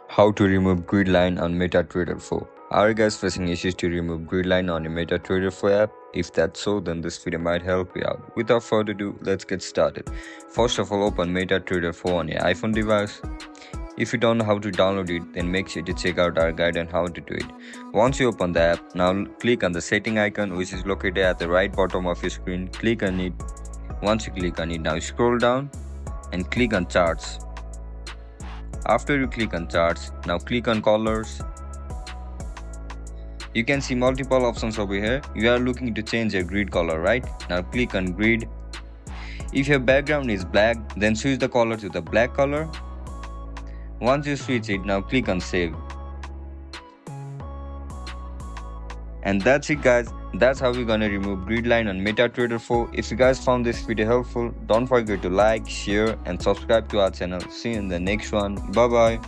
How to remove Gridline on MetaTrader 4. Are you guys facing issues to remove Gridline on your MetaTrader 4 app? If that's so, then this video might help you out. Without further ado, let's get started. First of all, open MetaTrader 4 on your iPhone device. If you don't know how to download it, then make sure to check out our guide on how to do it. Once you open the app, now click on the setting icon which is located at the right bottom of your screen. Click on it. Once you click on it, now scroll down and click on charts. After you click on charts, now click on colors. You can see multiple options over here. You are looking to change your grid color, right? Now click on grid. If your background is black, then switch the color to the black color. Once you switch it, now click on save. And that's it guys, that's how we're gonna remove Gridline on MetaTrader 4. If you guys found this video helpful, don't forget to like, share and subscribe to our channel. See you in the next one. Bye bye.